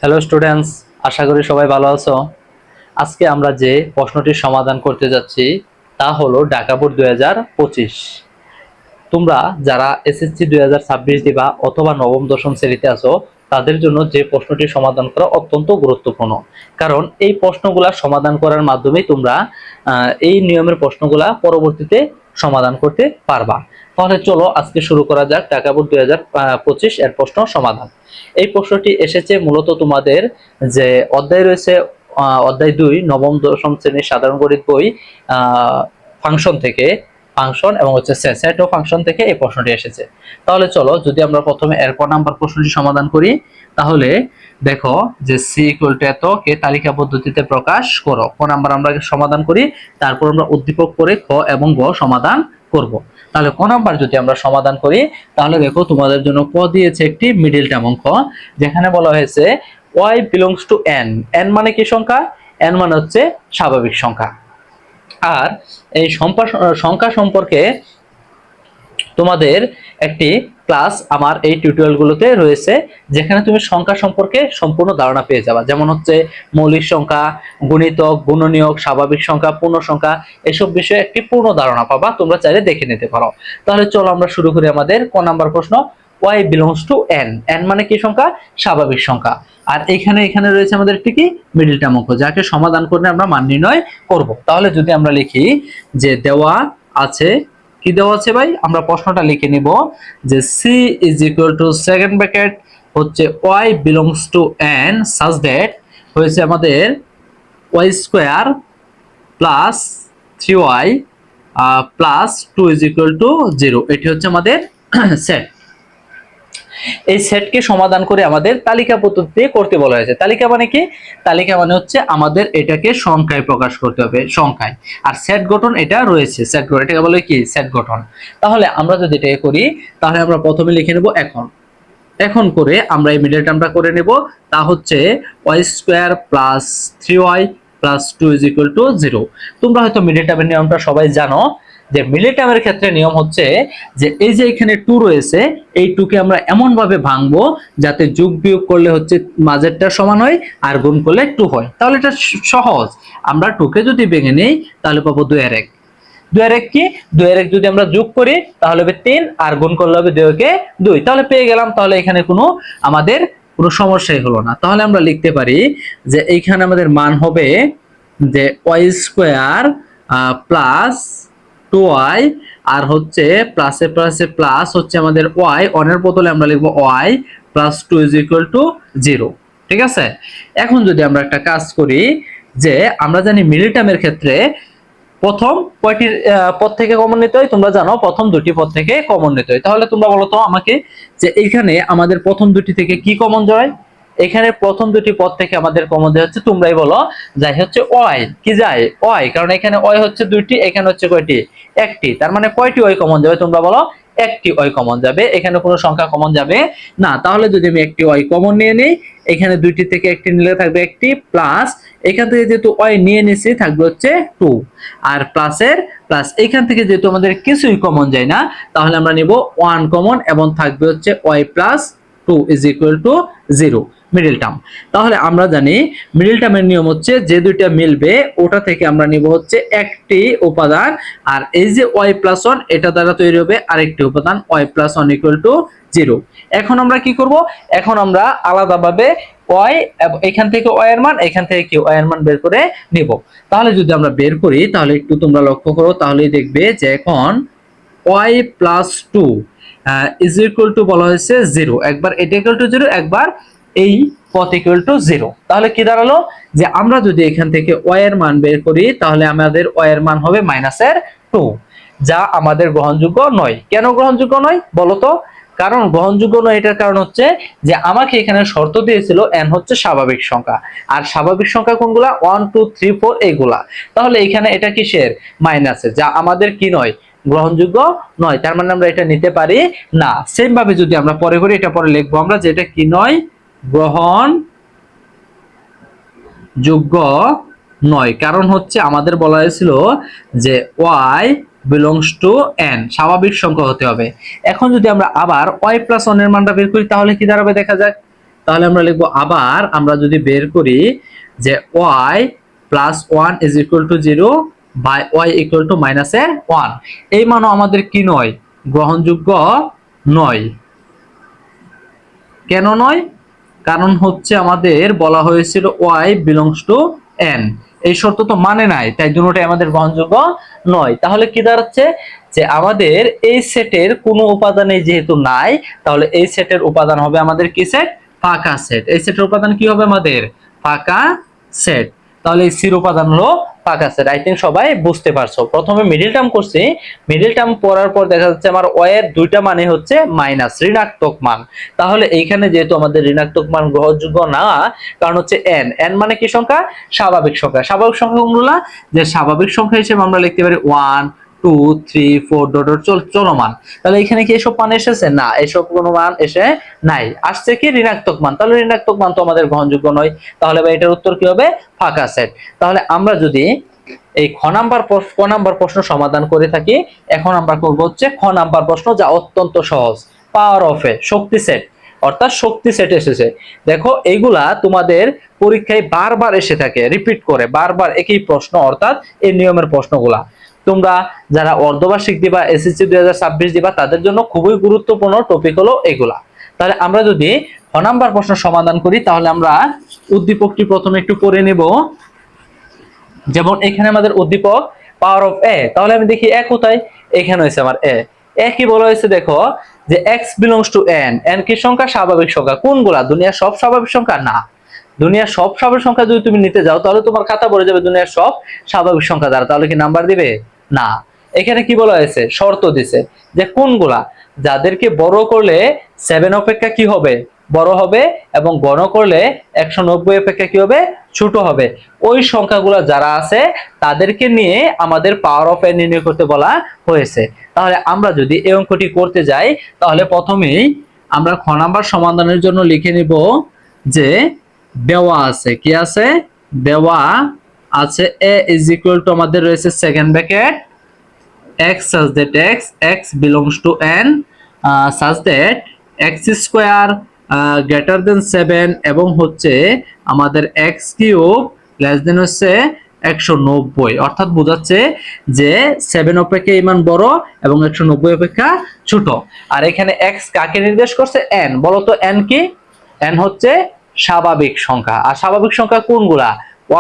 Hello students, আশা করি সবাই ভালো আছো। আজকে আমরা যে প্রশ্নটির সমাধান করতে যাচ্ছি তা হলো ঢাকা বোর্ড 2025। তোমরা যারা এসএসসি 2026 দিবা অথবা নবম দশম শ্রেণীতে আছো তাদের জন্য যে প্রশ্নটির সমাধান করা অত্যন্ত গুরুত্বপূর্ণ, কারণ এই প্রশ্নগুলা সমাধান করার মাধ্যমে তোমরা এই নিয়মের প্রশ্নগুলা পরবর্তীতে সমাধান করতে পারবা। তাহলে চলো আজকে শুরু করা যাক ঢাকা বোর্ড 2025 এর প্রশ্ন সমাধান। এই প্রশ্নটি এসেছে মূলত তোমাদের যে অধ্যায় রয়েছে, অধ্যায় 2 নবম দশম শ্রেণীর সাধারণ গণিত বই ফাংশন থেকে, ফাংশন এবং হচ্ছে সেট ও ফাংশন থেকে এই প্রশ্নটি এসেছে। তাহলে চলো যদি আমরা প্রথমে এর ক নাম্বার প্রশ্নটি সমাধান করি, তাহলে দেখো যে সি ইকুয়াল টু এত কে তালিকা পদ্ধতিতে প্রকাশ করো। ক নাম্বার আমরা সমাধান করি, তারপর আমরা উদ্দীপক করে খ এবং গ সমাধান করব। তাহলে ক নাম্বার যদি আমরা সমাধান করি, তাহলে দেখো তোমাদের জন্য ক দিয়েছে একটি মিডল টার্ম অঙ্ক, যেখানে বলা হয়েছে y belongs to n। n মানে কি সংখ্যা? n মানে হচ্ছে স্বাভাবিক সংখ্যা। আর এই সংখ্যা সম্পর্কে তোমাদের একটি ক্লাস আমার এই টিউটোরিয়ালগুলোতে রয়েছে, যেখানে তুমি সংখ্যা সম্পর্কে সম্পূর্ণ ধারণা পেয়ে যাবে। যেমন হচ্ছে মৌলিক সংখ্যা, গুণিতক, গুণনীয়ক, স্বাভাবিক সংখ্যা, পূর্ণ সংখ্যা, এসব বিষয়ে একটি পূর্ণ ধারণা পাবা, তোমরা চাইলে দেখে নিতে পারো। তাহলে চলো আমরা শুরু করি আমাদের ক নাম্বার প্রশ্ন। y belongs to n। n মানে কি সংখ্যা? স্বাভাবিক সংখ্যা। আর এখানে রয়েছে আমাদের একটি কি মিডল টার্ম অঙ্ক, যাকে সমাধান করে আমরা মান নির্ণয় করব। তাহলে যদি আমরা লিখি যে দেওয়া আছে, কি দেওয়া আছে ভাই, আমরা প্রশ্নটা লিখে নিব যে C is equal to second bracket হচ্ছে y belongs to n such that হয়েছে আমাদের y square plus 3y plus 2 is equal to 0। এটি হচ্ছে আমাদের সেট। এই সেটকে সমাধান করে আমাদের তালিকা পদ্ধতিতে করতে বলা হয়েছে। তালিকা মানে কি? তালিকা মানে হচ্ছে আমাদের এটাকে সংখ্যায় প্রকাশ করতে হবে, সংখ্যায়। আর সেট গঠন এটা রয়েছে, সেট গঠন এটাকে বলে কি? সেট গঠন। তাহলে আমরা যদি এটাকে করি, তাহলে আমরা প্রথমে লিখে নেব এখন করে আমরা এই মিডল টার্মটা করে নেব। তা হচ্ছে y square plus 3y plus 2 is equal to 0। তোমরা হয়তো মিডল টার্মের নিয়মটা সবাই জানো, যে মিডল টার্মের ক্ষেত্রে নিয়ম হচ্ছে যে এই যে এখানে 2 রয়েছে, এই 2 কে আমরা এমন ভাবে ভাঙবো যাতে যোগ বিয়োগ করলে হচ্ছে মাঝেরটা সমান হয় আর গুণ করলে 2 হয়। তাহলে এটা সহজ। আমরা 2 কে যদি ভেঙে নেই তাহলে পাবো 2 এর 1। 2 এর 1 কি? 2 এর 1 যদি আমরা যোগ করি তাহলে হবে 3 আর গুণ করলে হবে 2 কে 2। তাহলে পেয়ে গেলাম। তাহলে এখানে আমাদের কোনো সমস্যাই হলো না। তাহলে আমরা লিখতে পারি যে এইখানে আমাদের মান হবে যে y স্কয়ার প্লাস 2y আর হচ্ছে প্লাসে প্লাসে প্লাস হচ্ছে আমাদের y, অনের বদলে আমরা লিখবো y plus 2 is equal to 0। ঠিক আছে? এখন যদি আমরা একটা কাজ করি, যে আমরা জানি মিডল টার্মের ক্ষেত্রে প্রথম কয়টি পদ থেকে কমন নিতে হয়? তোমরা জানো প্রথম দুটি পদ থেকে কমন নিতে হয়। তাহলে তোমরা বলো তো আমাকে, যে এইখানে আমাদের প্রথম দুটি থেকে কি কমন যায়? এখানে প্রথম দুটি পদ থেকে আমাদের কমন যায় হচ্ছে, তোমরাই বলো, যাই হচ্ছে ওয়াই। কি যায়? ওয়াই, কারণ এখানে ওয়াই হচ্ছে দুইটি, এখানে হচ্ছে কয়টি? একটি। তার মানে কয়টি ওয়াই কমন যাবে? তোমরা বলো একটি ওয়াই কমন যাবে। এখানে কোনো সংখ্যা কমন যাবে না। তাহলে যদি আমি একটি ওয়াই কমন নিয়ে নিই, এখানে দুইটি থেকে একটি নিলে থাকবে একটি, প্লাস এখান থেকে যেহেতু ওয়াই নিয়ে নিছি থাকবে হচ্ছে 2, আর প্লাসের প্লাস এখান থেকে যেহেতু আমাদের কিছুই কমন যায় না, তাহলে আমরা নিব 1 কমন এবং থাকবে হচ্ছে y plus 2 is equal to 0, middle term. তাহলে আমরা জানি মিডল টার্মের নিয়ম হচ্ছে যে দুইটা মিলবে ওটা থেকে আমরা নিব হচ্ছে একটি উপাদান, আর এই যে y প্লাস 1 এটা দ্বারা তৈরি হবে আরেকটি উপাদান y প্লাস 1 ইকুয়াল টু 0। এখন আমরা কি করব? এখন আমরা আলাদাভাবে y এখান থেকে y এর মান, এখান থেকে কি y এর মান বের করে নিব। তাহলে যদি আমরা বের করি, তাহলে একটু তোমরা লক্ষ্য করো, তাহলেই দেখবে যে এখন y plus 2 is equal two বলা হয়েছে 0। একবার এটা ইকুয়াল টু 0, একবার এই পথ ইকুয়াল টু 0। তাহলে কি দাঁড়ালো? যে আমরা যদি এখান থেকে y এর মান বের করি, তাহলে আমাদের y এর মান হবে মাইনাসের 2, যা আমাদের গ্রহণযোগ্য নয়। কেন গ্রহণযোগ্য নয় বলো তো? কারণ গ্রহণযোগ্য নয় এটার কারণ হচ্ছে যে আমাকে এখানে শর্ত দিয়েছিল n হচ্ছে স্বাভাবিক সংখ্যা, আর স্বাভাবিক সংখ্যা কোনগুলা? 1 2 3 4 এইগুলা। তাহলে এখানে এটা কিসের? মাইনাসের, যা আমাদের কি নয়? গ্রহণযোগ্য নয়। তার মানে আমরা এটা নিতে পারি না। সেম ভাবে যদি আমরা পরে করি, এটা পরে লিখবো আমরা, যে এটা কি নয়? গ্রহণযোগ্য নয়। কারণ হচ্ছে আমাদের বলা হয়েছিল যে y belongs to n, স্বাভাবিক সংখ্যা হতে হবে। এখন যদি আমরা আবার y plus 1 এর মানটা বের করি, তাহলে কি দাঁড়াবে দেখা যাক। তাহলে আমরা লিখবো আবার আমরা যদি বের করি যে y plus 1 is equal to 0 by y equal to minus 1, এই মানও আমাদের কি নয়, গ্রহণযোগ্য নয়। কেন নয়? কারণ হচ্ছে আমাদের বলা হয়েছিল y বিলংস টু n, এই শর্ত তো মানে নাই, তাই দুটোটাই আমাদের গ্রহণযোগ্য নয়। তাহলে কি দাঁড়াচ্ছে যে আমাদের এই সেটের কোনো উপাদানে যেহেতু নাই, তাহলে এই সেটের উপাদান হবে আমাদের কি সেট? ফাঁকা সেট। এই সেটের উপাদান কি হবে আমাদের? ফাঁকা সেট। তাহলে এই সির উপাদান হলো ফাঁকা সেট। আই থিঙ্ক সবাই বুঝতে পারছো। প্রথমে মিডল টার্ম করছি, মিডল টার্ম পড়ার পর দেখা যাচ্ছে আমার ওয়াই এর দুইটা মানে হচ্ছে মাইনাস, ঋণাত্মক মান। তাহলে এইখানে যেহেতু আমাদের ঋণাত্মক মান গ্রহণযোগ্য না, কারণ হচ্ছে এন, এন মানে কি সংখ্যা? স্বাভাবিক সংখ্যা। স্বাভাবিক সংখ্যা কোনগুলা? যে স্বাভাবিক সংখ্যা হিসেবে আমরা লিখতে পারি 1 2 3 4 ডট ডট চলমান। তাহলে এখানে কি এসব মান এসেছে? না, এসব কোনো মান এসে নাই, আসছে কি ঋণাত্মক মান। তাহলে ঋণাত্মক মান তো আমাদের গ্রহণযোগ্য নয়। তাহলে এটার উত্তর কি হবে? ফাঁকা সেট। তাহলে আমরা যদি এই খ নাম্বার প্রশ্ন সমাধান করে থাকি, এখন আমরা করব হচ্ছে খ নাম্বার প্রশ্ন, যা অত্যন্ত সহজ। Power of A Shakti set, অর্থাৎ শক্তি সেট এসেছে। দেখো এইগুলা তোমাদের পরীক্ষায় বারবার এসে থাকে, রিপিট করে বারবার একই প্রশ্ন, অর্থাৎ এই নিয়মের প্রশ্নগুলা তোমরা যারা অর্ধবার্ষিক দিবা, এসএসসি 2026 দিবা, তাদের জন্য খুবই গুরুত্বপূর্ণ টপিক হলো এগুলা। তাহলে আমরা যদি খ নাম্বার প্রশ্ন সমাধান করি, তাহলে আমরা উদ্দীপকটি প্রথমে একটু পড়ে নেব। যেমন এখানে আমাদের উদ্দীপক পাওয়ার অফ এ, তাহলে আমি দেখি এ কোথায়? এখানে হয়েছে আমার এ। এ কি বলা হয়েছে দেখো, যে x belongs to n, n কি সংখ্যা? স্বাভাবিক সংখ্যা। কোনগুলা? দুনিয়ার সব স্বাভাবিক সংখ্যা? না, দুনিয়ার সব স্বাভাবিক সংখ্যা যদি তুমি নিতে যাও, তাহলে তোমার খাতা ভরে যাবে দুনিয়ার সব স্বাভাবিক সংখ্যা দ্বারা। তাহলে কি নাম্বার দিবে? না। এখানে কি বলা হয়েছে? শর্ত দিছে যে কোনগুলা? যাদেরকে বড় করলে 7 অপেক্ষা কি হবে? বড় হবে, এবং গণ করলে 190 অপেক্ষা কি হবে? ছোট হবে। ওই সংখ্যাগুলো যারা আছে তাদেরকে নিয়ে আমাদের পাওয়ার অফ এন নির্ণয় করতে বলা হয়েছে। তাহলে আমরা যদি এই অঙ্কটি করতে যাই, তাহলে প্রথমেই আমরা খ নাম্বার সমাধানের জন্য লিখে নিব যে দেওয়া আছে, কি আছে? দেওয়া আছে a ইজ ইকুয়াল টু আমাদের রয়েছে second bracket x such that x belongs to n such that x square greater than 7, এবং হচ্ছে আমাদের x কিউব লেস দেন হচ্ছে 190, অর্থাৎ বোঝাচ্ছে যে 7 অপেক্ষা এই মান বড় এবং 190 অপেক্ষা ছোট। আর এখানে x কাকে নির্দেশ করছে? n। বলো তো n কি? n হচ্ছে স্বাভাবিক সংখ্যা। আর স্বাভাবিক সংখ্যা কোনগুলা?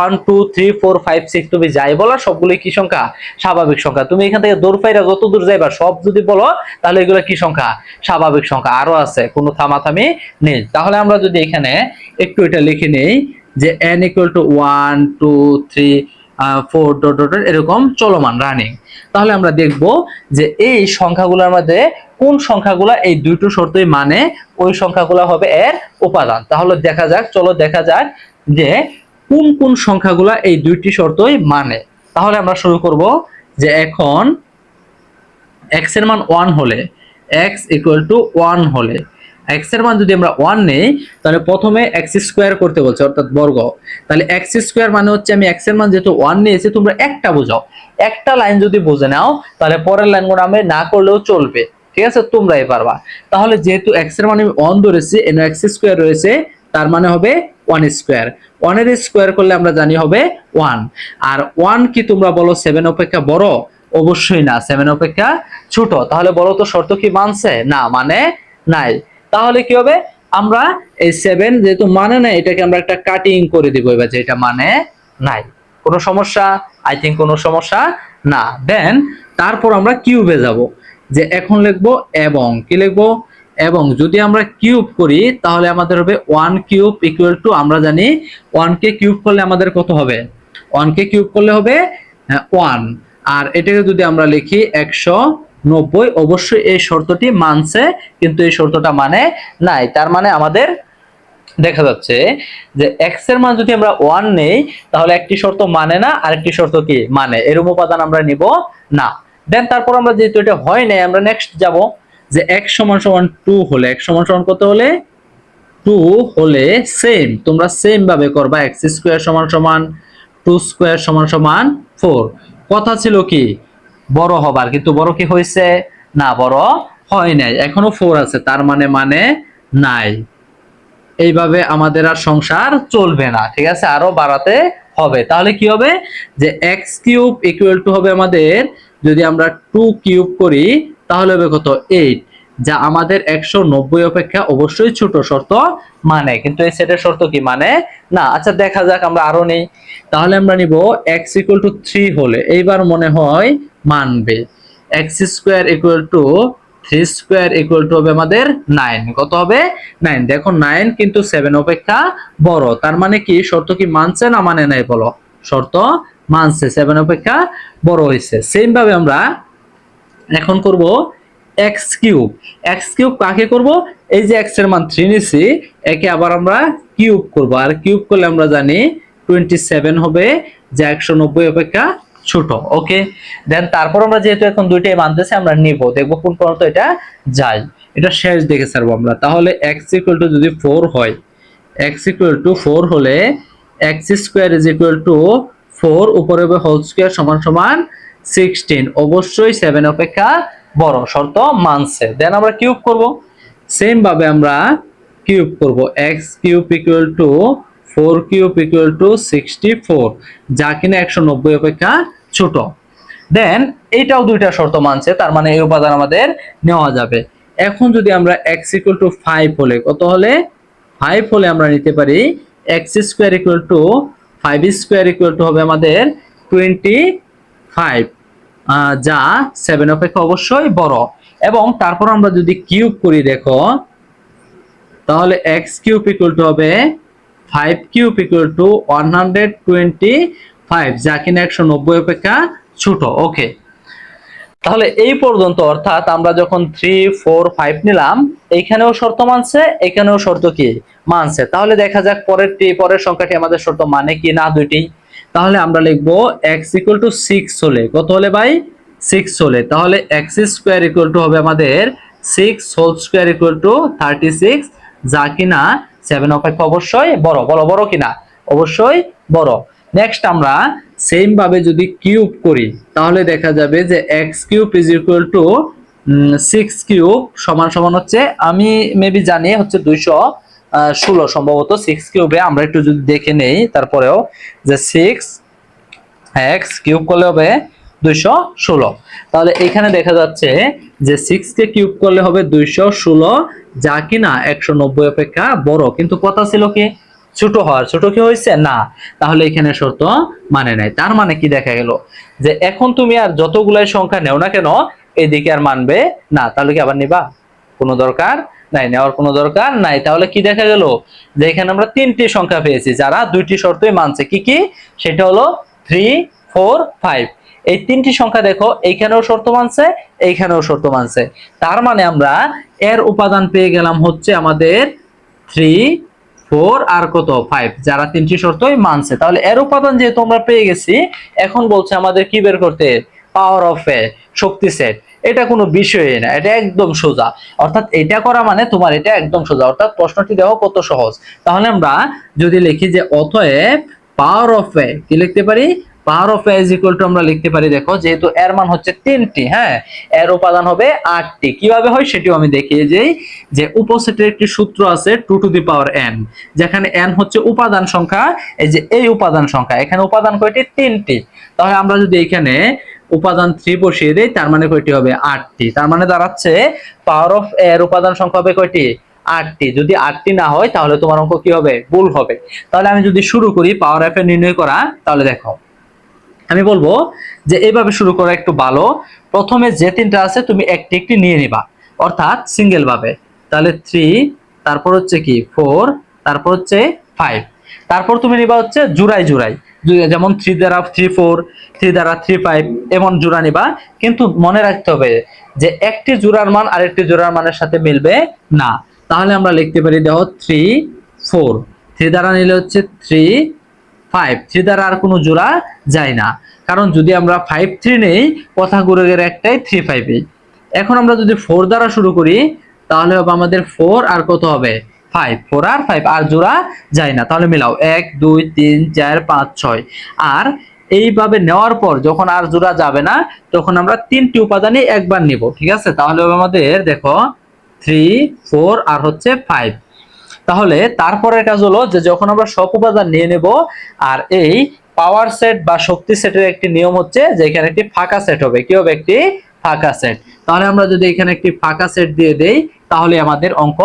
1 2 3 4 5 6, তুমি যাই বলো সবগুলো কি সংখ্যা? স্বাভাবিক সংখ্যা। তুমি এখান থেকে দূর পাইরা যত দূর যাইবা সব যদি বলো, তাহলে এগুলো কি সংখ্যা? স্বাভাবিক সংখ্যা। আরো আছে, কোনো থামাথামি নেই। তাহলে আমরা যদি এখানে একটু এটা লিখে নেই যে n equal to 1 2 3 4 dot dot এরকম চলমান, রানিং। তাহলে আমরা দেখব যে এই সংখ্যাগুলোর মধ্যে কোন সংখ্যাগুলো এই দুটো শর্তই মানে, ওই সংখ্যাগুলো হবে এর উপাদান। তাহলে দেখা যাক, চলো দেখা যাক যে কোন কোন সংখ্যাগুলো এই দুইটি শর্তই মানে। তাহলে আমরা শুরু করব যে এখন x এর মান 1 হলে, x ইকুয়াল টু 1 হলে, x এর মান যদি আমরা 1 নেই, তাহলে প্রথমে x স্কয়ার করতে বলছে, অর্থাৎ বর্গ। তাহলে x স্কয়ার মানে হচ্ছে আমি x এর মান যেহেতু 1 নিয়েছি, তোমরা একটা বোঝাও, একটা লাইন যদি বুঝে নাও, তাহলে পরের লাইনগুলো আমি না করলেও চলবে, ঠিক আছে? তোমরাই পারবা। তাহলে যেহেতু x এর মান আমি 1 ধরেছি, এন x স্কয়ার রয়েছে, তার মানে হবে 1 স্কয়ার। 1 এর স্কয়ার করলে আমরা জানি হবে 1। আর 1 কি তোমরা বলো 7 অপেক্ষা বড়? অবশ্যই না, 7 অপেক্ষা ছোট। তাহলে বলো তো শর্ত কি মানছে? না, মানে নাই। তাহলে কি হবে? আমরা এই 7 যেহেতু মানে নাই, এটাকে আমরা একটা কাটিং করে দিব এবার, যে এটা মানে নাই। কোনো সমস্যা? আই থিঙ্ক কোনো সমস্যা না। দেন তারপর আমরা কিউবে যাব, যে এখন লিখবো এবং কি লিখবো? এবং যদি আমরা কিউব করি, তাহলে আমাদের হবে 1 কিউব ইকুয়াল টু, আমরা জানি 1 কে কিউব করলে আমাদের কত হবে? 1 কে কিউব করলে হবে 1। আর এটাকে যদি আমরা লিখি 190, অবশ্যই এই শর্তটি মানছে, কিন্তু এই শর্তটা মানে নাই। তার মানে আমাদের দেখা যাচ্ছে যে x এর মান যদি আমরা 1 নেই, তাহলে একটি শর্ত মানে না, আরেকটি শর্ত কি মানে, এরকম উপাদান আমরা নিব না। দেন তারপর আমরা যেহেতু এটা হয় নাই, আমরা নেক্সট যাব যে x সমান সমান 2 হলে, x সমান সমান কত হলে? 2 হলে সেম, তোমরা সেম ভাবে করবা, x স্কয়ার সমান সমান 2 স্কয়ার সমান সমান 4। কথা ছিল কি বড় হবার, কিন্তু বড় কি হয়েছে? না, বড় হয় নাই, এখনো 4 আছে, তার মানে নাই। এইভাবে আমাদের আর সংসার চলবে না, ঠিক আছে, আরো বাড়াতে হবে। তাহলে কি হবে যে এক্স কিউব ইকুয়াল টু হবে আমাদের, যদি আমরা 2 কিউব করি তাহলে হবে কত 8, যা আমাদের 190 অপেক্ষা অবশ্যই ছোট শর্ত মানে, কিন্তু এই সেটের শর্ত কি মানে না। আচ্ছা দেখা যাক আমরা আরো নেই। তাহলে আমরা নিব x ইকুয়াল টু 3 হলে এইবার মনে হয় মানবে। x square equal to 3 square equal two হবে আমাদের 9, কত হবে 9। দেখো 9 কিন্তু 7 অপেক্ষা বড়, তার মানে কি শর্ত কি মানছে না মানে নাই বলো? শর্ত মানছে, 7 অপেক্ষা বড় হয়েছে। সেম ভাবে আমরা এখন করব এক্স কিউব। এক্স কিউব কাকে করব? এই যে এক্স এর মান 3 নিছি, একে আবার আমরা কিউব করব, আর কিউব করলে আমরা জানি 27 হবে, যা 190 অপেক্ষা ছোট। ওকে, দেন তারপর আমরা যেহেতু এখন দুইটাই মানতেছি আমরা নিব, দেখব কোন পর্যন্ত এটা যায়, এটা শেষ দেখে ছাড়বো আমরা। তাহলে এক্স ইকুয়াল টু যদি 4 হয়, এক্স ইকুয়াল টু 4 হলে x square is equal two 4 উপরে হবে হোল স্কয়ার সমান সমান 16, অবশ্যই 7 অপেক্ষা বড়, শর্ত মানছে। দেন আমরা কিউব করব, সেম ভাবে আমরা কিউব করব, x cube equal to 4 cube equal to 64, যা কিনা 190 অপেক্ষা ছোট। দেন এইটাও দুইটা শর্ত মানছে, তার মানে এই উপাদান আমাদের নেওয়া যাবে। এখন যদি আমরা x ইকুয়াল টু 5 হলে, কত হলে 5 হলে আমরা নিতে পারি x square equal two 5 square equal two হবে আমাদের 25, যা 7 অপেক্ষা অবশ্যই বড়। এবং তারপর আমরা যদি কিউব করি দেখো, তাহলে x কিউব ইকুয়াল টু হবে 5 কিউব ইকুয়াল টু 125, যা কিনা 190 অপেক্ষা ছোট। ওকে, তাহলে এই পর্যন্ত অর্থাৎ আমরা যখন 3 4 5 নিলাম, এইখানেও শর্ত মানছে, এখানেও শর্ত কি মানছে। তাহলে দেখা যাক পরের সংখ্যাটি আমাদের শর্ত মানে কি না দুইটি। তাহলে আমরা লিখবো x ইকুয়াল টু 6 হলে, কত হলে ভাই 6 হলে, তাহলে x স্কয়ার ইকুয়াল টু হবে আমাদের 6 হোল স্কয়ার ইকুয়াল টু 36, যা কিনা 7 অপেক্ষা অবশ্যই বড়। বলো বড় কিনা? অবশ্যই বড়। নেক্সট আমরা সেম ভাবে যদি কিউব করি তাহলে দেখা যাবে যে x cube is equal two 6 cube সমান সমান হচ্ছে, আমি মেবি জানি হচ্ছে 216 সম্ভবত। 6 কিউবে আমরা একটু যদি দেখে নেই তারপরেও, যে 6x কিউব করলে হবে 216। তাহলে এখানে দেখা যাচ্ছে যে 6 কে কিউব করলে হবে 216, যা কিনা 190 অপেক্ষা বড়, কিন্তু কথা ছিল কি ছোট হওয়ার, ছোট কি হয়েছে না। তাহলে এখানে শর্ত মানে নাই। তার মানে কি দেখা গেল যে এখন তুমি আর যতগুলাই সংখ্যা নেও না কেন এদিকে আর মানবে না। তাহলে কি আবার নিবা? কোনো দরকার নাই, নেওয়ার কোনো দরকার নাই। তাহলে কি দেখা গেল যে এখানে আমরা তিনটি সংখ্যা পেয়েছি যারা দুইটি শর্তই মানছে। কি কি? সেটা হলো 3 4 5। এই তিনটি সংখ্যা দেখো, এইখানেও শর্ত মানছে, এইখানেও শর্ত মানছে। তার মানে আমরা এর উপাদান পেয়ে গেলাম হচ্ছে আমাদের 3 4 আর কত 5, যারা তিনটি শর্তই মানছে। তাহলে এর উপাদান যেহেতু আমরা পেয়ে গেছি, এখন বলছে আমাদের কি বের করতে, power of A, Shakti set. এটা কোনো বিষয়ই না, এটা একদম সোজা। অর্থাৎ এটা করা মানে তোমার এটা একদম সোজা, অর্থাৎ প্রশ্নটি দেখো কত সহজ। তাহলে আমরা যদি লিখি যে অতএব পাওয়ার অফ এ, কি লিখতে পারি? Power of A is equal two আমরা লিখতে পারি, দেখো যেহেতু এর মান হচ্ছে 3টি, হ্যাঁ, এর উপাদান হবে 8টি। কিভাবে হয় সেটিও আমি দেখিয়ে যাই। যে উপসেটের একটি সূত্র আছে 2 টু দি পাওয়ার n, যেখানে n হচ্ছে উপাদান সংখ্যা। এই যে এই উপাদান সংখ্যা, এখানে উপাদান কয়টি? 3টি। তাহলে আমরা যদি এখানে উপাদান 3 বসিয়ে দেই, তার মানে কয়টি হবে? 8টি। তার মানে দাঁড়াচ্ছে পাওয়ার অফ এর উপাদান সংখ্যা হবে কয়টি? 8টি। যদি 8টি না হয় তাহলে তোমার অঙ্ক কি হবে? ভুল হবে। তাহলে আমি যদি শুরু করি পাওয়ার অফ এর নির্ণয় করা, তাহলে দেখো আমি বলবো যে এইভাবে শুরু করা একটু ভালো। প্রথমে যে তিনটা আছে তুমি একটি একটি নিয়ে নিবা, অর্থাৎ সিঙ্গেল ভাবে। তাহলে 3, তারপর হচ্ছে কি 4, তারপর হচ্ছে 5, তারপর তুমি নিবা হচ্ছে জোড়ায় জোড়ায়, যেমন 3 দ্বারা 3 4, 3 দ্বারা 3 5, এমন জোড়া নিবা। কিন্তু মনে রাখতে হবে যে একটি জোড়ার মান আরেকটি জোড়ার মানের সাথে মিলবে না। তাহলে আমরা লিখতে পারি দেখো 3 4, 3 দ্বারা নিলে হচ্ছে 3 5, 3 দ্বারা আর কোনো জোড়া যায় না, কারণ যদি আমরা 5 3 নেই কথা ঘুরে গেলে একটাই 3 5 এই। এখন আমরা যদি 4 দ্বারা শুরু করি তাহলে হবে আমাদের 4 আর কত হবে 5, 4 আর 5, আর জোড়া যায় না। তাহলে মিলাও 1 2 3 4 5 6। আর এইভাবে নেওয়ার পর যখন আর জোড়া যাবে না তখন আমরা তিনটি উপাদানই একবার নিব, ঠিক আছে? তাহলে হবে আমাদের দেখো 3 4 আর হচ্ছে 5। তাহলে তারপরের কাজ হলো যে যখন আমরা সব উপাদান নিয়ে নেব, আর এই পাওয়ার সেট বা শক্তি সেটের একটি নিয়ম হচ্ছে যে এখানে একটি ফাঁকা সেট হবে। কি হবে? একটি ফাঁকা সেট। তাহলে আমরা যদি এখানে একটি ফাঁকা সেট দিয়ে দেই তাহলে আমাদের অঙ্ক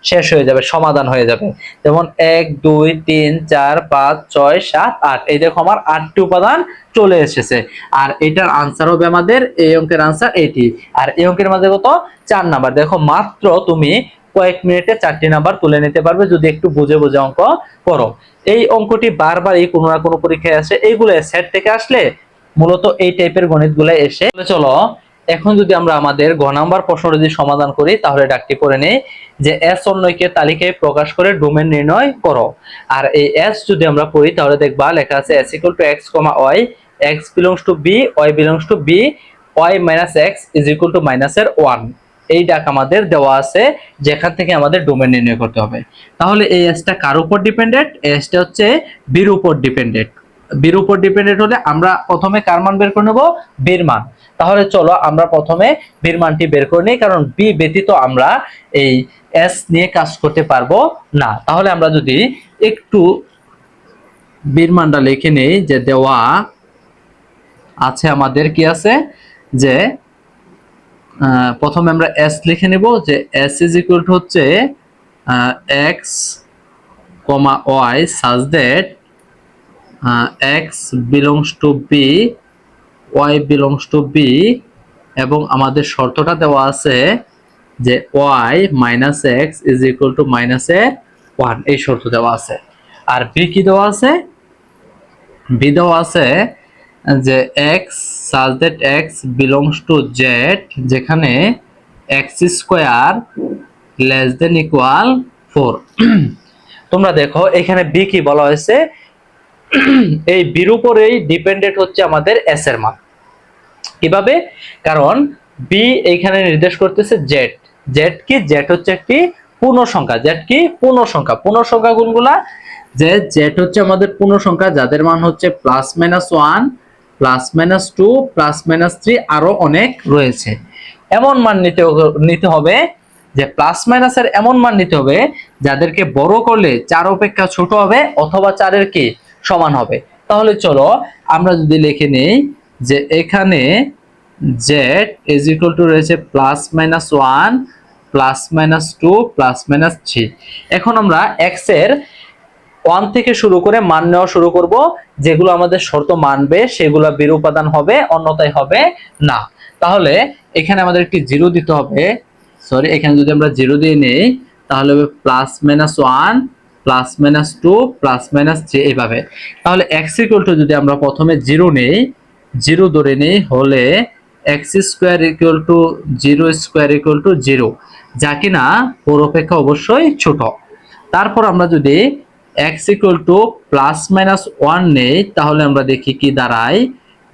শেষ হয়ে যাবে, সমাধান হয়ে যাবে। যেমন 1 2 3 4 5 6 7 8, এই দেখো আমার 8টি উপাদান চলে এসেছে। আর এটার আনসার হবে আমাদের, এই অঙ্কের আনসার এটি। আর এই অঙ্কের মধ্যে কত? 4 নাম্বার। দেখো মাত্র তুমি কয়েক মিনিটে 4টি নাম্বার তুলে নিতে পারবে যদি একটু বুঝে বুঝে অঙ্ক করো। এই অঙ্কটি বারবারই কোনো না কোনো পরীক্ষায় আসে, এইগুলো সেট থেকে আসলে মূলত এই টাইপের গণিতগুলো এসে। চলো এখন যদি আমরা আমাদের গ নাম্বার প্রশ্ন যদি সমাধান করি তাহলে ডাকটি করে নেই যে এস অন্যকে তালিকায় প্রকাশ করে ডোমেন নির্ণয় করো। আর এই এস যদি আমরা পড়ি তাহলে দেখবা লেখা আছে s = x, y, x belongs to b, y belongs to b, y minus x is equal to minus এর 1। এই ডাক আমাদের দেওয়া আছে যেখান থেকে আমাদের ডোমেন নির্ণয় করতে হবে। তাহলে এই এসটা কার উপর ডিপেন্ডেন্ট? এসটা হচ্ছে বির উপর ডিপেন্ডেন্ট। বির উপর ডিপেন্ডেন্ট হলে আমরা প্রথমে কার মান বের করে নেব? বির মান। তাহলে চলো আমরা প্রথমে বির মানটি বের করে নিই, কারণ বি ব্যতীত আমরা এই এস নিয়ে কাজ করতে পারবো না। তাহলে আমরা যদি একটু বির মানটা লিখে নেই, যে দেওয়া আছে আমাদের কি আছে, যে প্রথমে আমরা এস লিখে নেব, যে এস ইজ ইকুয়াল টু হচ্ছে X comma Y such that X belongs to B, Y belongs to B, এবং আমাদের শর্তটা দেওয়া আছে যে Y minus X is equal to minus A 1, এই শর্ত দেওয়া আছে। আর বি কি দেওয়া আছে? বি দেওয়া আছে যে X such that X belongs to Z, যেখানে X square less than equal 4। তোমরা দেখো এখানে বি কি বলা হয়েছে, এই বির উপরেই ডিপেন্ডেন্ট হচ্ছে আমাদের এস এর মান। কিভাবে? কারণ বি এইখানে নির্দেশ করতেছে জেড। জেড কি? জেড হচ্ছে একটি পূর্ণ সংখ্যা। জেড কি? পূর্ণ সংখ্যা। পূর্ণ সংখ্যা কোনগুলা? যে জেড হচ্ছে আমাদের পূর্ণ সংখ্যা যাদের মান হচ্ছে +-1, +-2, +-3, আরো অনেক রয়েছে। এমন মান নিতে হবে যে প্লাস মাইনাসের এমন মান নিতে হবে যাদেরকে বড় করলে 4 অপেক্ষা ছোট হবে অথবা 4 এর কি সমান হবে। তাহলে চলো আমরা যদি লিখে নেই যে এখানে z is equal to রয়েছে +-1, +-2, +-3। এখন আমরা x এর 1 থেকে শুরু করে মান নেওয়া শুরু করব, যেগুলো আমাদের শর্ত মানবে সেগুলো বির উপাদান হবে, অন্যথায় হবে না। তাহলে এখানে আমাদের একটি 0 দিতে হবে। সরি, এখানে যদি আমরা 0 দিয়ে নেই তাহলে হবে +-1, +-2, +-3, এইভাবে। তাহলে x ইকুয়াল টু যদি আমরা প্রথমে 0 নেই, 0 ধরে নেই, হলে x square equal to 0 square equal to 0, যা কিনা 4 অপেক্ষা অবশ্যই ছোট। তারপর আমরা যদি x ইকুয়াল টু +-1 নেই তাহলে আমরা দেখি কি দাঁড়ায়,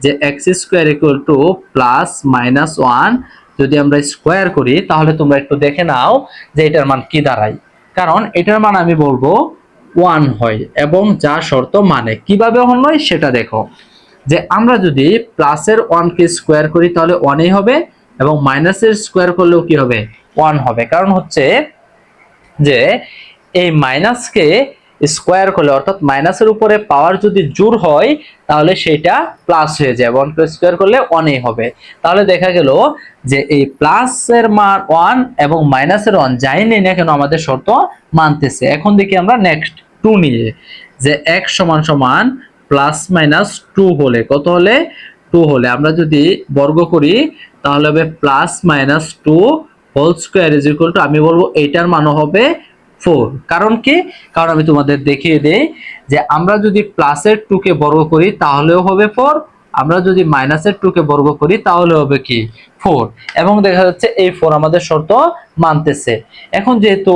যে x স্কয়ার ইকুয়াল টু +-1 যদি আমরা স্কয়ার করি তাহলে তোমরা একটু দেখে নাও যে এটার মান কি দাঁড়ায়। কারণ এটার মান আমি বলবো 1 হয় এবং যা শর্ত মানে। কিভাবে হয় সেটা দেখো, যে আমরা যদি প্লাসের 1 কে স্কয়ার করি তাহলে 1ই হবে, এবং মাইনাসের স্কয়ার করলেও কি হবে? 1 হবে। কারণ হচ্ছে যে এই মাইনাসকে স্কয়ার করলে, অর্থাৎ মাইনাসের উপরে পাওয়ার যদি জোর হয় তাহলে সেটা প্লাস হয়ে যায়, 1 কে স্কয়ার করলে 1ই হবে। তাহলে দেখা গেল যে এই প্লাসের মান 1 এবং মাইনাসের 1 যাই নেই না কেন আমাদের শর্ত মানতেছে। এখন দেখি আমরা নেক্সট 2 নিয়ে, যে x সমান সমান +-2 হলে, কত হলে? 2 হলে আমরা যদি বর্গ করি তাহলে হবে +-2 whole square is equal to, আমি বলবো এইটার মান হবে 4। কারণ কি? কারণ আমি তোমাদের দেখিয়ে দেই যে আমরা যদি প্লাসের 2 কে বর্গ করি তাহলেও হবে 4, আমরা যদি মাইনাসের 2 কে বর্গ করি তাহলে হবে কি? 4। এবং দেখা যাচ্ছে এই 4 আমাদের শর্ত মানতেছে। এখন যেহেতু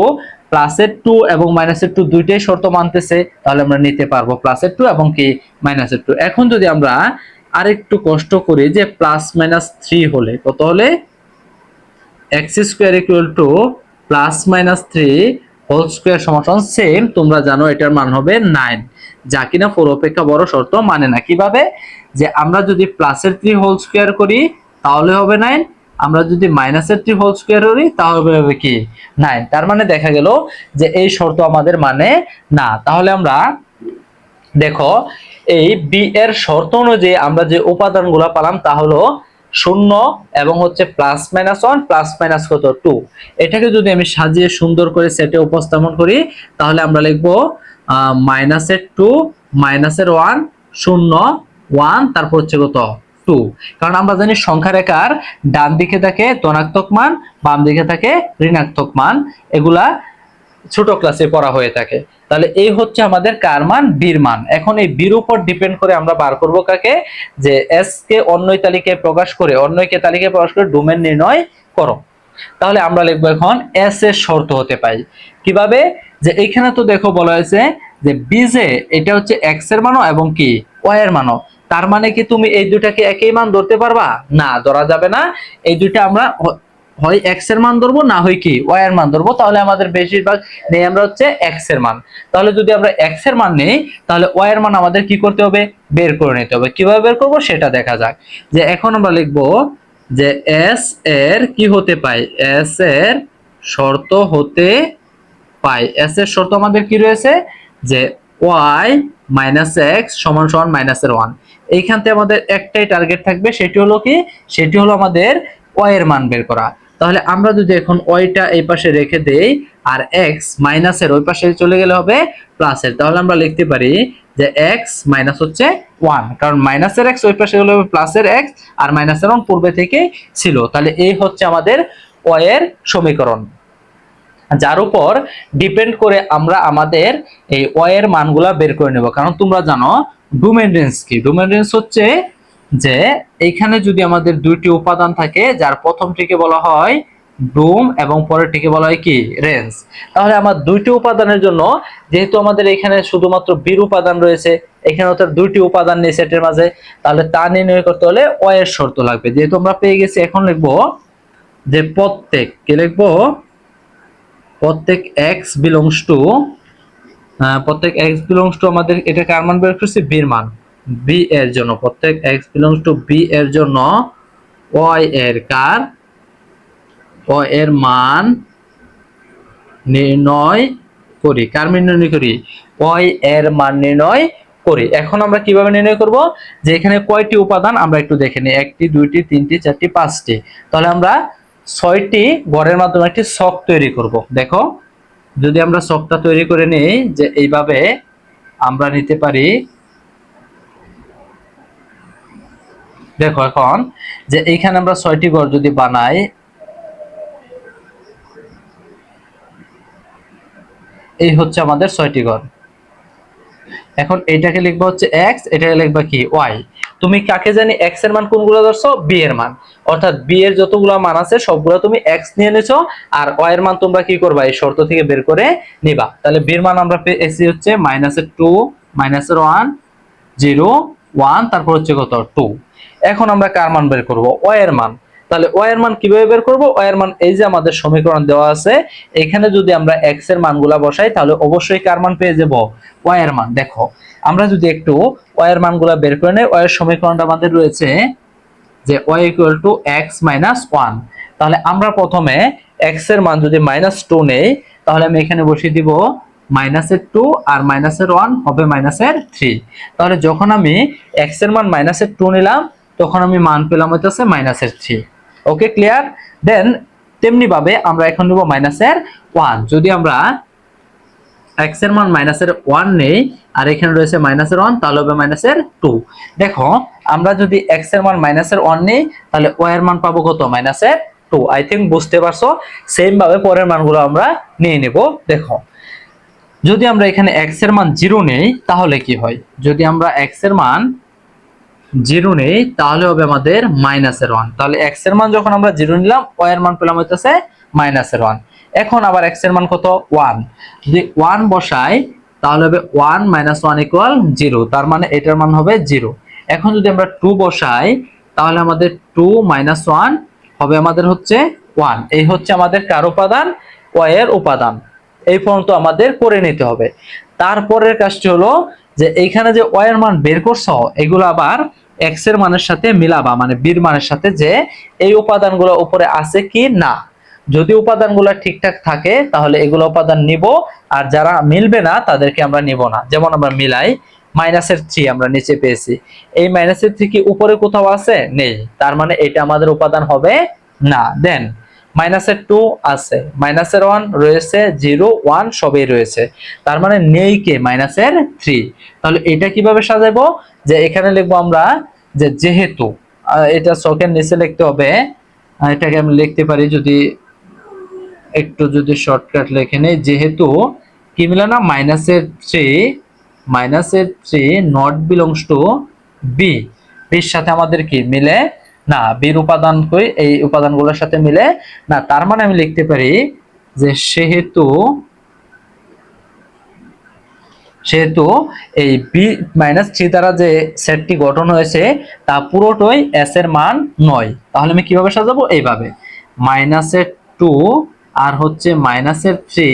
প্লাসের 2 এবং মাইনাসের 2 দুইটাই শর্ত মানতেছে তাহলে আমরা নিতে পারবো প্লাসের 2 এবং কি মাইনাসের 2। এখন যদি আমরা আরেকটু কষ্ট করি, যে +-3 হলে, কত হলে? x square equal to +-3 whole square সমান সেম, তোমরা জানো এটার মান হবে 9, যা কিনা 4 অপেক্ষা বড় শর্ত মানে না। কিভাবে? যে আমরা যদি +3 হোল স্কয়ার করি তাহলে হবে 9, আমরা যদি মাইনাসের 3 হোল স্কয়ার করি তাহলে হবে কি 9। তার মানে দেখা গেল যে এই শর্ত আমাদের মানে না। তাহলে আমরা দেখো এই বি এর শর্ত অনুযায়ী আমরা যে উপাদানগুলো পেলাম তা হলো 0 এবং হচ্ছে +-1 +- কত 2। এটাকে যদি আমি সাজিয়ে সুন্দর করে সেটে উপস্থাপন করি তাহলে আমরা লিখব -2 -1 0 1 তারপর হচ্ছে কত 2। কারণ আমরা জানি সংখ্যা রেখার ডান দিকে থাকে ধনাত্মক মান, বাম দিকে থাকে ঋণাত্মক মান, এগুলা ছোট ক্লাসে পড়া হয়ে থাকে। তাহলে এই হচ্ছে আমাদের কার মান, বির মান। এখন এই বির উপর ডিপেন্ড করে আমরা বার করব কাকে, যে এস কে অন্যয় তালিকায় প্রকাশ করে, অন্যয়কে তালিকায় প্রকাশ করে ডোমেন নির্ণয় করো। তাহলে আমরা লিখবো এখন এস এর শর্ত হতে পাই কিভাবে, যে এখানে তো দেখো বলা হয়েছে যে বিজে এটা হচ্ছে এক্স এর মানও এবং কি ওয়াই এর মানও। তার মানে কি তুমি এই দুটাকে একই মান ধরতে পারবা? না, ধরা যাবে না। এই দুইটা আমরা হয় এক্স এর মান ধরবো, না হয় কি ওয়াই এর মান ধরবো। তাহলে আমাদের বেশিরভাগ নেই আমরা হচ্ছে এক্স এর মান। তাহলে যদি আমরা এক্স এর মান নেই তাহলে ওয়াই এর মান আমাদের কি করতে হবে, বের করে নিতে হবে। কিভাবে বের করব সেটা দেখা যাক। যে এখন আমরা লিখবো যে এস এর কি হতে পায়, এস এর শর্ত হতে পাই। এস এর শর্ত আমাদের কি রয়েছে, যে ওয়াই মাইনাস এক্স সমান সমান -1। এইখান থেকে আমাদের একটাই টার্গেট থাকবে, সেটি হলো কি, সেটি হলো আমাদের ওয়াই এর মান বের করা। তাহলে আমরা যদি এখন ওয়াইটা এই পাশে রেখে দেই আর এক্স মাইনাসের ওই পাশে চলে গেলে হবে প্লাসের, তাহলে আমরা লিখতে পারি যে এক্স মাইনাস হচ্ছে 1, কারণ মাইনাসের এক্স ওই পাশে হলে হবে প্লাসের এক্স আর মাইনাসের 1 পূর্বে থেকে ছিল। তাহলে এই হচ্ছে আমাদের ওয়াই এর সমীকরণ, যার উপর ডিপেন্ড করে আমরা আমাদের এই ওয়াই এর মানগুলা বের করে নেব। কারণ তোমরা জানো ডোমেন রেঞ্জ কি, ডোমেন রেঞ্জ হচ্ছে যে এইখানে যদি আমাদের দুইটি উপাদান থাকে, যার প্রথমটিকে বলা হয় ডোম এবং পরেরটিকে বলা হয় কি রেঞ্জ। তাহলে আমার দুইটি উপাদানের জন্য, যেহেতু আমাদের এখানে শুধুমাত্র বির উপাদান রয়েছে, এখানে তো দুইটি উপাদান নেই সেটের মাঝে, তাহলে তা নির্ণয় করতে হলে ওয়াই এর শর্ত লাগবে। যেহেতু আমরা পেয়ে গেছি, এখন লিখবো যে প্রত্যেক কে লিখবো প্রত্যেক x বিলংস টু, প্রত্যেক x বিলংস টু আমাদের এটা কার মান বের করছি, b এর মান। b এর জন্য প্রত্যেক x বিলংস টু b এর জন্য y এর কার, y এর মান নির্ণয় করি। কার মান নির্ণয় করি, y এর মান নির্ণয় করি। এখন আমরা কিভাবে নির্ণয় করব, যে এখানে কয়টি উপাদান আমরা একটু দেখে নিই, 1টি 2টি 3টি 4টি 5টি। তাহলে আমরা 6টি গড়ের মাধ্যমে একটি ছক তৈরি করব। দেখো যদি আমরা ছকটা তৈরি করে নিই, যে এইভাবে আমরা নিতে পারি। দেখো এখন যে এইখানে আমরা 6টি গড় যদি বানাই, এই হচ্ছে আমাদের 6টি গড়। এখন এইটাকে লিখবা হচ্ছে x, এটাকে লিখবা কি y। তুমি কাকে জানি x এর মান কোনগুলো ধরছো, b এর মান, অর্থাৎ b এর যতগুলো মান আছে সবগুলো তুমি x নিয়ে নিছো, আর y এর মান তোমরা কি করবা, এই শর্ত থেকে বের করে নিবা। তাহলে b এর মান আমরা পেয়েছি হচ্ছে -2 -1 0 1 তারপর হচ্ছে কত 2। এখন আমরা কার মান বের করব, y এর মান। তাহলে y এর মান কিভাবে বের করব, y এর মান এই যে আমাদের সমীকরণ দেওয়া আছে, এখানে যদি আমরা x এর মানগুলা বসাই তাহলে অবশ্যই কার মান পেয়ে যাব, y এর মান। দেখো আমরা যদি একটু y এর মানগুলা বের করে নেই, y এর সমীকরণটা আমাদের রয়েছে যে y x - 1। তাহলে আমরা প্রথমে x এর মান যদি -2 নেই, তাহলে আমি এখানে বসিয়ে দিব -2 আর -1 হবে -3। তাহলে যখন আমি x এর মান -2 নিলাম, তখন আমি মান পেলাম হইতেছে -3। ওকে, ক্লিয়ার? দেন তেমনি ভাবে আমরা এখন নিব -1। যদি আমরা x এর মান -1 নেই আর এখানে রয়েছে -1, তাহলে হবে -2। দেখো আমরা যদি x এর মান -1 নেই তাহলে y এর মান পাবো কত, -2। আই থিংক বুঝতে পারছো। সেম ভাবে পরের মানগুলো আমরা নিয়ে নেব। দেখো যদি আমরা এখানে x এর মান 0 নেই তাহলে কি হয়, যদি আমরা x এর মান 0 নেই তাহলে হবে আমাদের -1। তাহলে x এর মান যখন আমরা 0 নিলাম, y এর মান পেলাম হইতেছে -1। এখন আবার x এর মান কত, 1। যদি 1 বসাই তাহলে হবে 1 - 1 = 0, তার মানে এটার মান হবে 0। এখন যদি আমরা 2 বসাই তাহলে আমাদের 2 - 1 হবে আমাদের হচ্ছে 1। এই হচ্ছে আমাদের কার উপাদান, y এর উপাদান। এই পর্যন্ত আমাদের করে নিতে হবে। তারপরের কাজটি হলো যে এইখানে যে y এর মান বের করছো, এগুলো আবার এক্স এর মানের সাথে মিলাবা, মানে বির মানের সাথে, যে এই উপাদানগুলো উপরে আছে কি না। যদি উপাদানগুলো ঠিকঠাক থাকে তাহলে এগুলো উপাদান নিব, আর যারা মিলবে না তাদেরকে আমরা নিব না। যেমন আমরা মিলাই, -3 আমরা নিচে পেয়েছি, এই -3 কি উপরে কোথাও আছে? নেই, তার মানে এটা আমাদের উপাদান হবে না। দেন -2 আছে, -1 রয়েছে, 0 1 সবই রয়েছে, তার মানে নেই কে? -3। তাহলে এটা কিভাবে সাজাবো? যে এখানে লিখবো আমরা যে যেহেতু, এটা চকের নিচে লিখতে হবে, এটাকে আমি লিখতে পারি যদি একটু যদি শর্টকাট লিখে নেই, যেহেতু কি মিলে না, -3 নট বিলংস টু বি, বির সাথে আমাদের কি মিলে না, বির উপাদান কই, এই উপাদানগুলোর সাথে মিলে না, তার মানে আমি লিখতে পারি যে সেহেতু এই বি -3 দ্বারা যে সেটটি গঠন হয়েছে তা পুরোটাই এস এর মান নয়। তাহলে আমি কিভাবে সাজাবো? এইভাবে, -2 আর হচ্ছে -3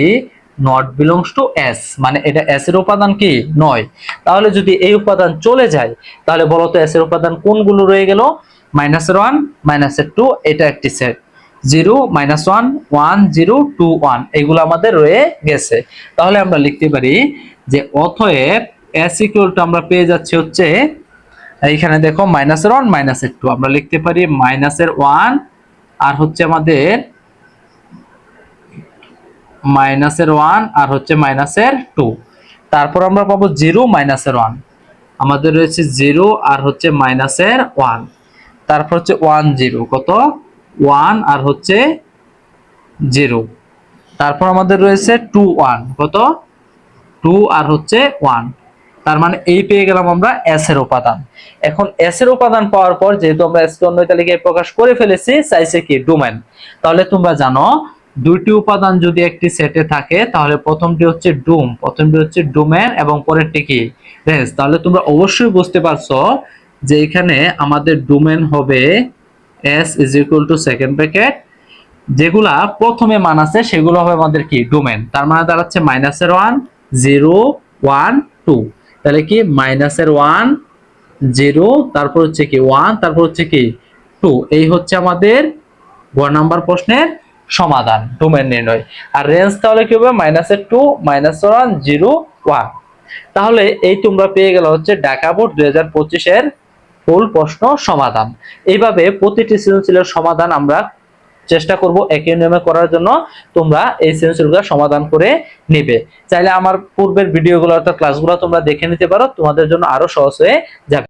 নট বিলংস টু এস, মানে এটা এস এর উপাদান কি? নয়। তাহলে যদি এই উপাদান চলে যায় তাহলে বলতো এস এর উপাদান কোনগুলো রয়ে গেল? -1 -2, এটা একটি সেট, 0 -1 1 0 2 1, এগুলো আমাদের রয়ে গেছে। তাহলে আমরা লিখতে পারি যে অতএব s ইকুয়াল টু আমরা পেয়ে যাচ্ছি হচ্ছে, এইখানে দেখো -1 -2, আমরা লিখতে পারি -1 আর হচ্ছে আমাদের -1 আর হচ্ছে -2, তারপর আমরা পাবো 0 -1, আমাদের রয়েছে 0 আর হচ্ছে -1, তারপর হচ্ছে 1 0, কত? 1 আর হচ্ছে 0, তারপর আমাদের রয়েছে 2 1, কত? 2 আর হচ্ছে 1, তার মানে এই পেয়ে গেলাম আমরা এস এর উপাদান। এখন এস এর উপাদান পাওয়ার পর যেহেতু আমরা এস কে অন্য তালিকায় প্রকাশ করে ফেলেছি, চাইছে কি? ডোমেন। তাহলে তোমরা জানো দুইটি উপাদান যদি একটি সেটে থাকে তাহলে প্রথমটি হচ্ছে ডোমেন এবং পরেরটি কি? রেঞ্জ। তাহলে তোমরা অবশ্যই বুঝতে পারছো যে এখানে আমাদের ডোমেন হবে s is equal to second bracket, যেগুলা প্রথমে মান আছে সেগুলো হবে আমাদের কি? ডোমেন। তার মানে দাঁড়াচ্ছে -1 0 1 2, তাহলে কি? -1 0, তারপর হচ্ছে কি 1, তারপর হচ্ছে কি 2, এই হচ্ছে আমাদের গ নাম্বার প্রশ্নের সমাধান, ডোমেন নির্ণয়। আর রেঞ্জ তাহলে কি হবে? -2 -1 0 1। তাহলে এই তোমরা পেয়ে গেল হচ্ছে ঢাকা বোর্ড 2025 এর ফুল প্রশ্ন সমাধান। এইভাবে প্রতিটি সৃজনশীলের সমাধান আমরা চেষ্টা করব একই নিয়মে করার জন্য। তোমরা এই সৃজনশীলগুলো সমাধান করে নেবে। চাইলে আমার পূর্বের ভিডিওগুলো অর্থাৎ ক্লাসগুলো তোমরা দেখে নিতে পারো, তোমাদের জন্য আরো সহজ হয়ে যাবে।